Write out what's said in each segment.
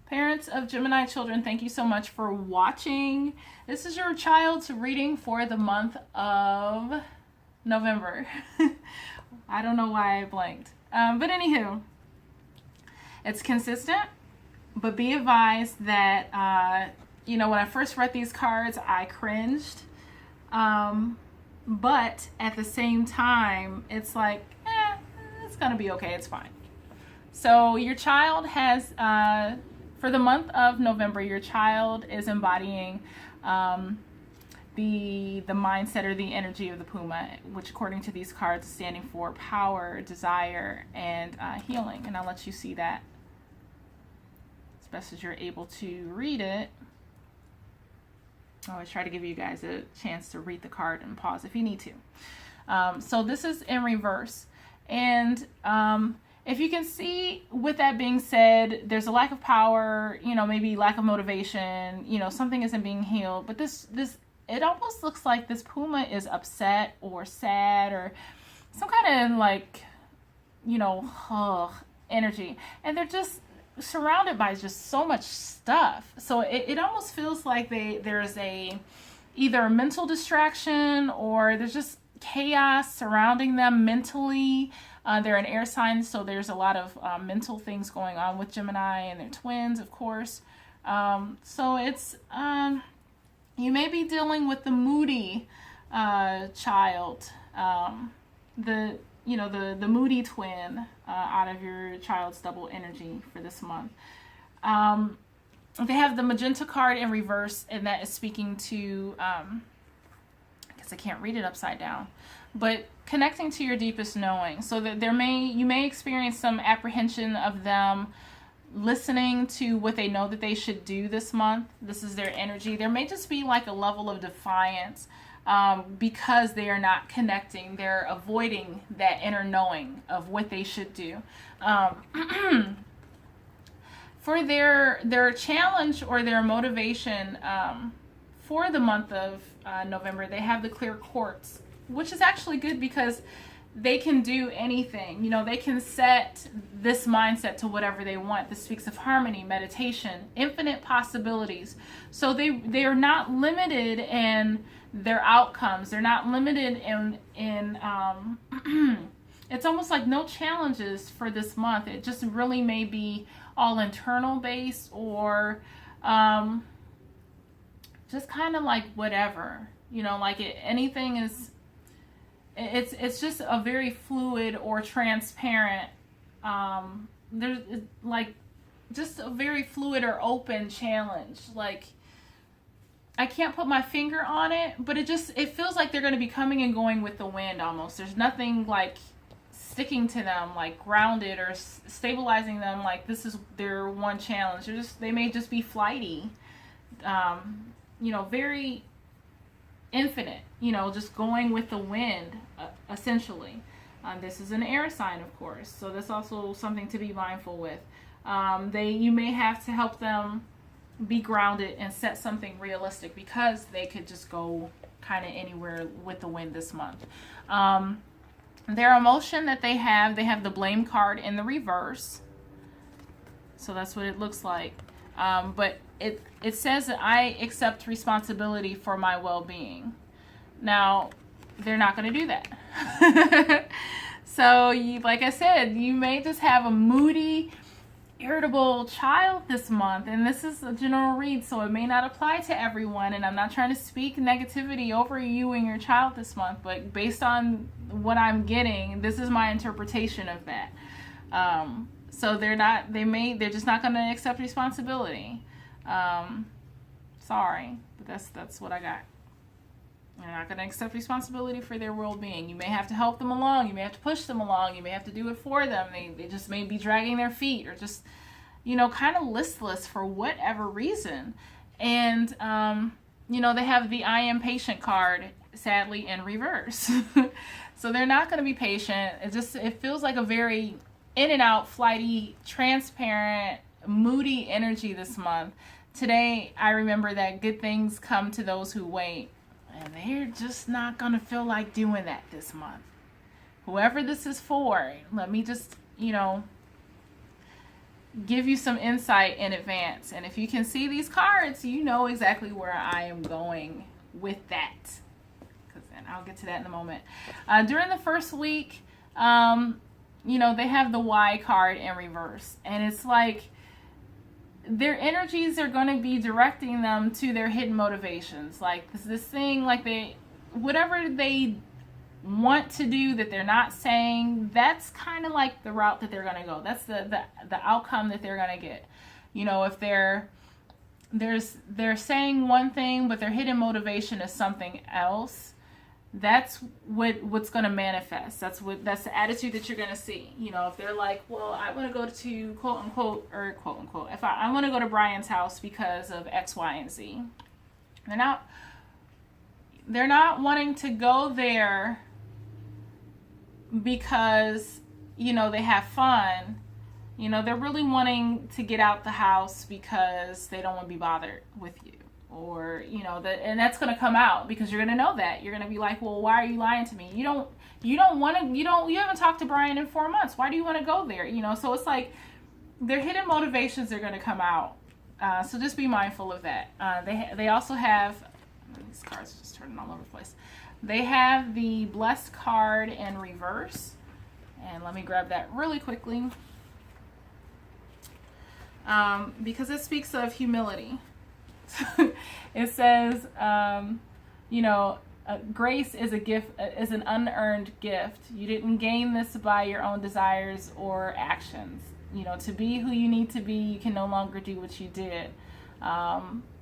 Parents of Gemini children, thank you so much for watching. This is your child's reading for the month of November. I don't know why I blanked. But anywho, it's consistent, but be advised that, when I first read these cards, I cringed. But at the same time, it's like, it's going to be okay. It's fine. So your child has, for the month of November, your child is embodying the mindset or the energy of the puma, which according to these cards is standing for power, desire, and healing. And I'll let you see that as best as you're able to read it. I always try to give you guys a chance to read the card and pause if you need to. So this is in reverse. And if you can see, with that being said, there's a lack of power, maybe lack of motivation, something isn't being healed. But this it almost looks like this puma is upset or sad or some kind of like, energy. And they're just surrounded by just so much stuff. So it almost feels like there's either a mental distraction or there's just chaos surrounding them mentally. They're an air sign, so there's a lot of mental things going on with Gemini, and they're twins, of course. So it's, you may be dealing with the Moody child, the Moody twin out of your child's double energy for this month. They have the magenta card in reverse, and that is speaking to, I guess I can't read it upside down, but connecting to your deepest knowing, so that you may experience some apprehension of them listening to what they know that they should do this month. This is their energy. There may just be like a level of defiance because they are not connecting. They're avoiding that inner knowing of what they should do. For their challenge or their motivation for the month of November, they have the clear quartz, which is actually good because they can do anything. They can set this mindset to whatever they want. This speaks of harmony, meditation, infinite possibilities. So they are not limited in their outcomes. They're not limited in it's almost like no challenges for this month. It just really may be all internal based or just kind of like whatever, anything is. It's just a very fluid or transparent, there's like just a very fluid or open challenge. Like, I can't put my finger on it, but it feels like they're going to be coming and going with the wind almost. There's nothing like sticking to them, like grounded or stabilizing them. Like this is their one challenge. They may just be flighty, very infinite, just going with the wind, essentially. This is an air sign, of course, so that's also something to be mindful with. You may have to help them be grounded and set something realistic because they could just go kind of anywhere with the wind this month. Their emotion that they have the blame card in the reverse, so that's what it looks like. But it says that I accept responsibility for my well-being. Now, they're not going to do that. So, like I said, you may just have a moody, irritable child this month. And this is a general read, so it may not apply to everyone. And I'm not trying to speak negativity over you and your child this month. But based on what I'm getting, this is my interpretation of that. So they're just not going to accept responsibility. Sorry, but that's what I got. They're not going to accept responsibility for their well-being. You may have to help them along. You may have to push them along. You may have to do it for them. They just may be dragging their feet or just, kind of listless for whatever reason. And, they have the I am patient card, sadly, in reverse. So they're not going to be patient. It feels like a very in and out, flighty, transparent, moody energy this month. Today, I remember that good things come to those who wait. And they're just not going to feel like doing that this month. Whoever this is for, let me just, give you some insight in advance. And if you can see these cards, you know exactly where I am going with that. And I'll get to that in a moment. During the first week, you know, they have the Y card in reverse. And it's like their energies are going to be directing them to their hidden motivations. Like this thing, like whatever they want to do that they're not saying, that's kind of like the route that they're going to go. That's the outcome that they're going to get. You know, if they're saying one thing, but their hidden motivation is something else, that's what's going to manifest. That's the attitude that you're going to see. You know, if they're like, well, I want to go to quote unquote, if I want to go to Brian's house because of X, Y, and Z. They're not wanting to go there because, you know, they have fun. You know, they're really wanting to get out the house because they don't want to be bothered with you. Or, you know, and that's going to come out because you're going to know that. You're going to be like, well, why are you lying to me? You haven't talked to Brian in 4 months. Why do you want to go there? You know, so it's like their hidden motivations are going to come out. So just be mindful of that. They also have, these cards are just turning all over the place. They have the blessed card in reverse. And let me grab that really quickly. Because it speaks of humility. It says, you know, grace is a gift, is an unearned gift. You didn't gain this by your own desires or actions. You know, to be who you need to be, you can no longer do what you did.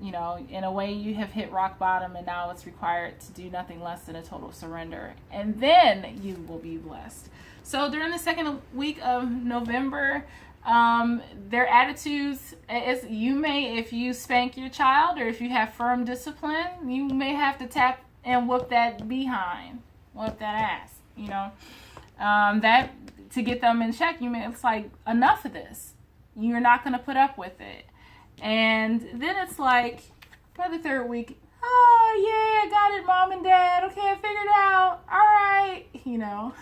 You know, in a way you have hit rock bottom, and now it's required to do nothing less than a total surrender. And then you will be blessed. So during the second week of November, their attitudes is, you may, if you spank your child or if you have firm discipline, you may have to tap and whoop that ass, you know, that to get them in check. It's like, enough of this. You're not going to put up with it. And then it's like, by the third week, oh yeah, I got it, mom and dad. Okay, I figured it out. All right, you know.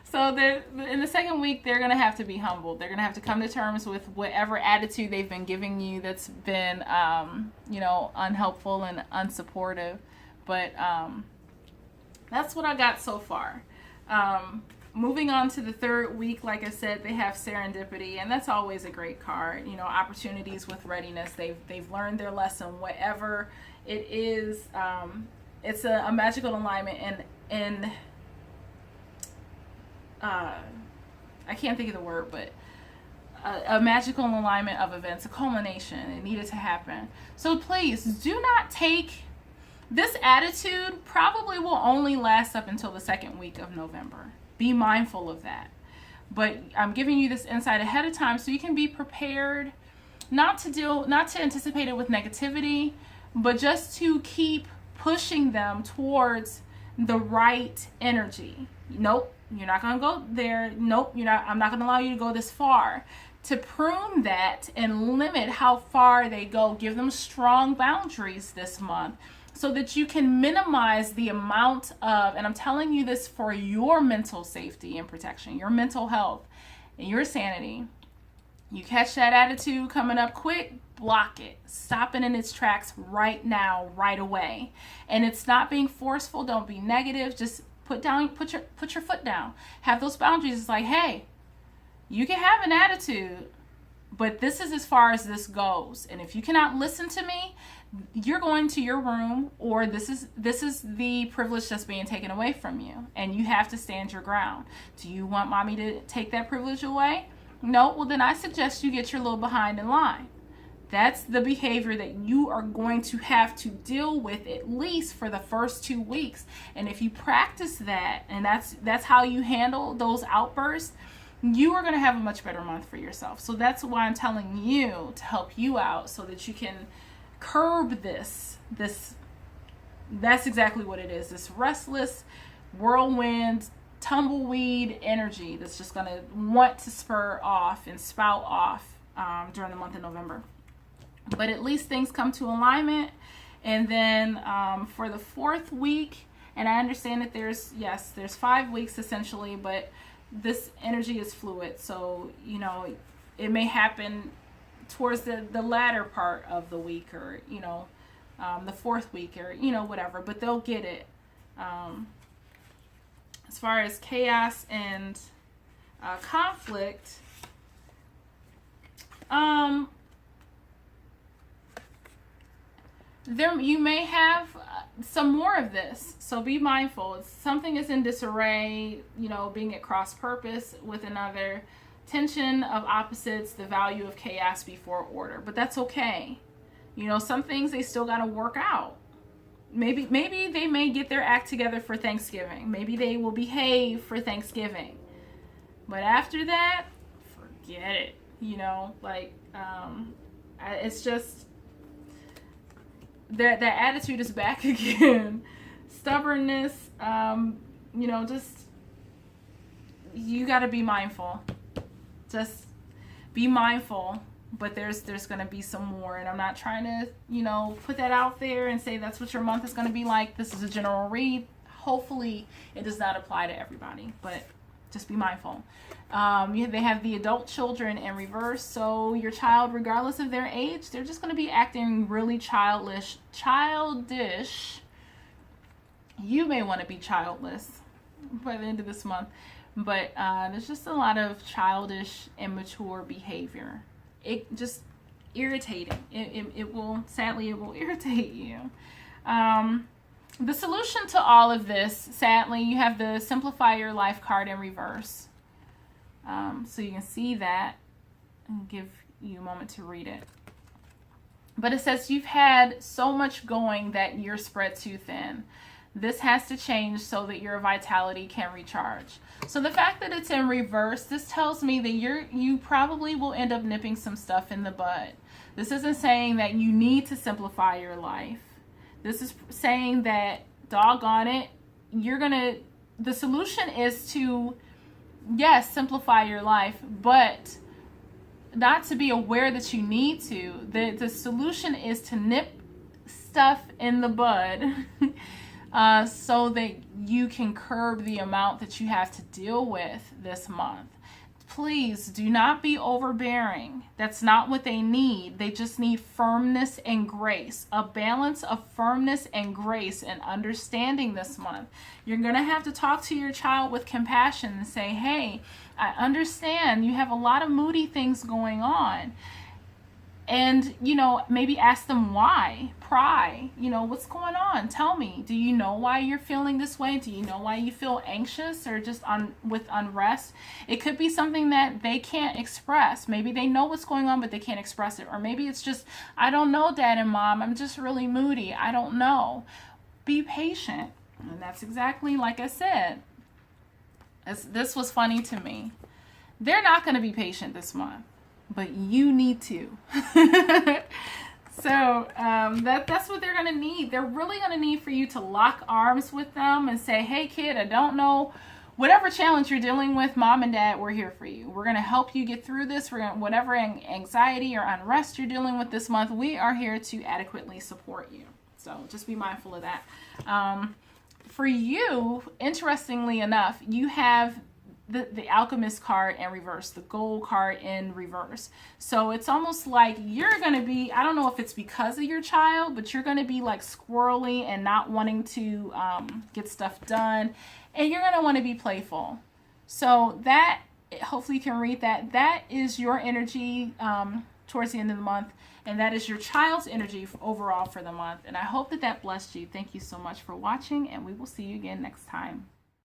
So in the second week, they're going to have to be humbled. They're going to have to come to terms with whatever attitude they've been giving you that's been, you know, unhelpful and unsupportive. But that's what I got so far. Moving on to the third week, like I said, they have serendipity, and that's always a great card. You know, opportunities with readiness. They've learned their lesson, whatever it is. It's a magical alignment in I can't think of the word, but a magical alignment of events, a culmination. It needed to happen. So please do not take this attitude. Probably will only last up until the second week of November. Be mindful of that. But I'm giving you this insight ahead of time so you can be prepared, not to anticipate it with negativity, but just to keep pushing them towards the right energy. Nope, you're not going to go there. Nope, I'm not going to allow you to go this far. To prune that and limit how far they go, give them strong boundaries this month so that you can minimize the amount of, and I'm telling you this for your mental safety and protection, your mental health and your sanity. You catch that attitude coming up quick, block it. Stop it in its tracks right now, right away. And it's not being forceful. Don't be negative. Just put your foot down. Have those boundaries. It's like, hey, you can have an attitude, but this is as far as this goes. And if you cannot listen to me, you're going to your room, or this is the privilege that's being taken away from you, and you have to stand your ground. Do you want mommy to take that privilege away? No? Well, then I suggest you get your little behind in line. That's the behavior that you are going to have to deal with at least for the first 2 weeks. And if you practice that, and that's how you handle those outbursts, you are going to have a much better month for yourself. So that's why I'm telling you to help you out so that you can curb this. That's exactly what it is. This restless whirlwind, tumbleweed energy that's just going to want to spur off and spout off during the month of November. But at least things come to alignment. And then for the fourth week, and I understand that there's 5 weeks essentially, but this energy is fluid. So, you know, it may happen towards the latter part of the week, or the fourth week, or whatever, but they'll get it. As far as chaos and conflict, there you may have some more of this, so be mindful. If something is in disarray, being at cross purpose with another, tension of opposites, the value of chaos before order, but that's okay. Some things they still got to work out. Maybe they may get their act together for Thanksgiving. Maybe they will behave for Thanksgiving, but after that, forget it. It's just that attitude is back again. Stubbornness, just, you got to be mindful. Just be mindful, but there's going to be some more, and I'm not trying to, put that out there and say that's what your month is going to be like. This is a general read. Hopefully it does not apply to everybody, but just be mindful. They have the adult children in reverse. So your child, regardless of their age, they're just going to be acting really childish. You may want to be childless by the end of this month, but there's just a lot of childish, immature behavior. It just irritating. It will irritate you. The solution to all of this, sadly, you have the Simplify Your Life card in reverse. So you can see that and give you a moment to read it. But it says you've had so much going that you're spread too thin. This has to change so that your vitality can recharge. So the fact that it's in reverse, this tells me that you probably will end up nipping some stuff in the bud. This isn't saying that you need to simplify your life. This is saying that, doggone it, the solution is to, yes, simplify your life, but not to be aware that you need to. The solution is to nip stuff in the bud so that you can curb the amount that you have to deal with this month. Please do not be overbearing. That's not what they need. They just need firmness and grace, a balance of firmness and grace and understanding this month. You're going to have to talk to your child with compassion and say, hey, I understand you have a lot of moody things going on. And, maybe ask them why. Pry. What's going on? Tell me. Do you know why you're feeling this way? Do you know why you feel anxious or just with unrest? It could be something that they can't express. Maybe they know what's going on, but they can't express it. Or maybe it's just, I don't know, Dad and Mom. I'm just really moody. I don't know. Be patient. And that's exactly like I said. This was funny to me. They're not going to be patient this month, but you need to. So that's what they're going to need. They're really going to need for you to lock arms with them and say, hey, kid, I don't know. Whatever challenge you're dealing with, Mom and Dad, we're here for you. We're going to help you get through this. Whatever anxiety or unrest you're dealing with this month, we are here to adequately support you. So just be mindful of that. For you, interestingly enough, you have the Alchemist card in reverse, the Gold card in reverse. So it's almost like you're going to be, I don't know if it's because of your child, but you're going to be like squirrely and not wanting to get stuff done. And you're going to want to be playful. So that, hopefully you can read that. That is your energy towards the end of the month. And that is your child's energy overall for the month. And I hope that blessed you. Thank you so much for watching, and we will see you again next time.